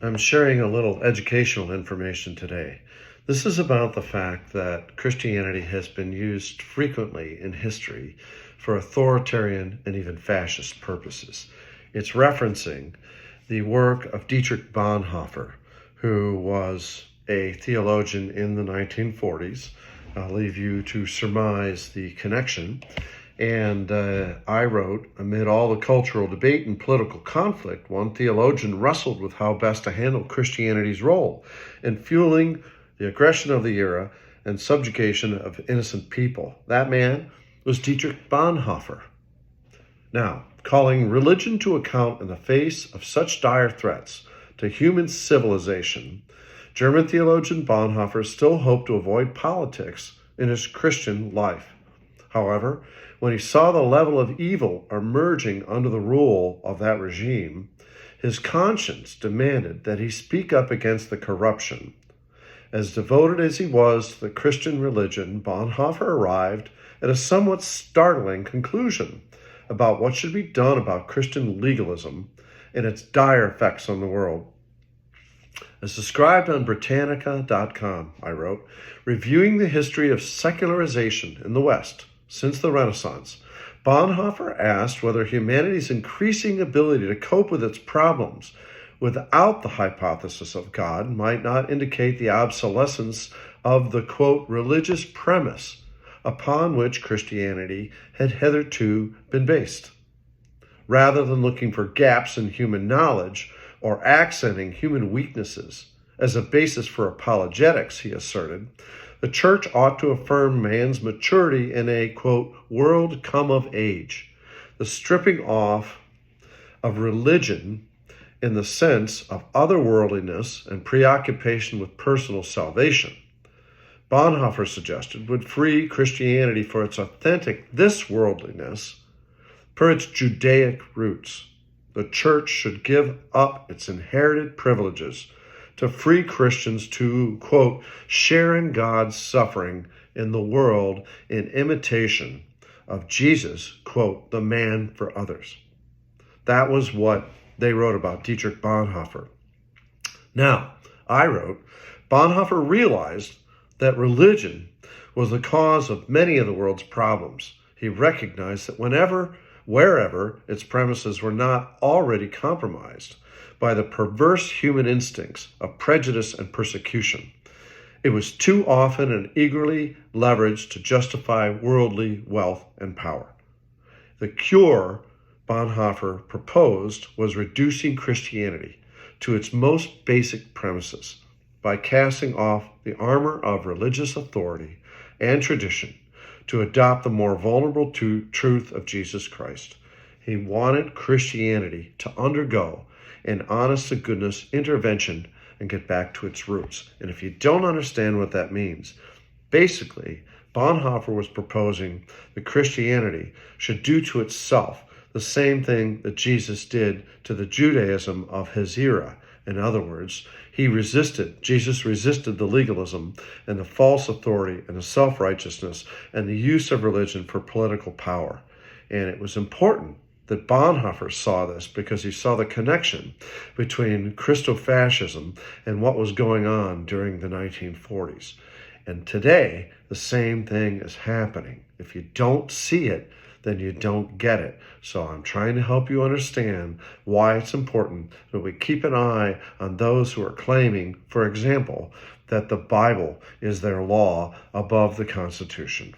I'm sharing a little educational information today. This is about the fact that Christianity has been used frequently in history for authoritarian and even fascist purposes. It's referencing the work of Dietrich Bonhoeffer, who was a theologian in the 1940s. I'll leave you to surmise the connection. And I wrote, amid all the cultural debate and political conflict, one theologian wrestled with how best to handle Christianity's role in fueling the aggression of the era and subjugation of innocent people. That man was Dietrich Bonhoeffer. Now, calling religion to account in the face of such dire threats to human civilization, German theologian Bonhoeffer still hoped to avoid politics in his Christian life. However, when he saw the level of evil emerging under the rule of that regime, his conscience demanded that he speak up against the corruption. As devoted as he was to the Christian religion, Bonhoeffer arrived at a somewhat startling conclusion about what should be done about Christian legalism and its dire effects on the world. As described on Britannica.com, I wrote, reviewing the history of secularization in the West since the Renaissance, Bonhoeffer asked whether humanity's increasing ability to cope with its problems without the hypothesis of God might not indicate the obsolescence of the, quote, religious premise upon which Christianity had hitherto been based. Rather than looking for gaps in human knowledge or accenting human weaknesses as a basis for apologetics, he asserted, the church ought to affirm man's maturity in a, quote, world come of age, the stripping off of religion in the sense of otherworldliness and preoccupation with personal salvation. Bonhoeffer suggested would free Christianity for its authentic this-worldliness per its Judaic roots. The church should give up its inherited privileges to free Christians to, quote, share in God's suffering in the world in imitation of Jesus, quote, the man for others. That was what they wrote about Dietrich Bonhoeffer. Now, I wrote, Bonhoeffer realized that religion was the cause of many of the world's problems. He recognized that wherever its premises were not already compromised by the perverse human instincts of prejudice and persecution, it was too often and eagerly leveraged to justify worldly wealth and power. The cure Bonhoeffer proposed was reducing Christianity to its most basic premises by casting off the armor of religious authority and tradition to adopt the more vulnerable truth of Jesus Christ. He wanted Christianity to undergo an honest-to-goodness intervention and get back to its roots. And if you don't understand what that means, basically, Bonhoeffer was proposing that Christianity should do to itself the same thing that Jesus did to the Judaism of his era. In other words, Jesus resisted the legalism and the false authority and the self-righteousness and the use of religion for political power. And it was important that Bonhoeffer saw this because he saw the connection between Christofascism and what was going on during the 1940s. And today, the same thing is happening. If you don't see it, then you don't get it. So I'm trying to help you understand why it's important that we keep an eye on those who are claiming, for example, that the Bible is their law above the Constitution.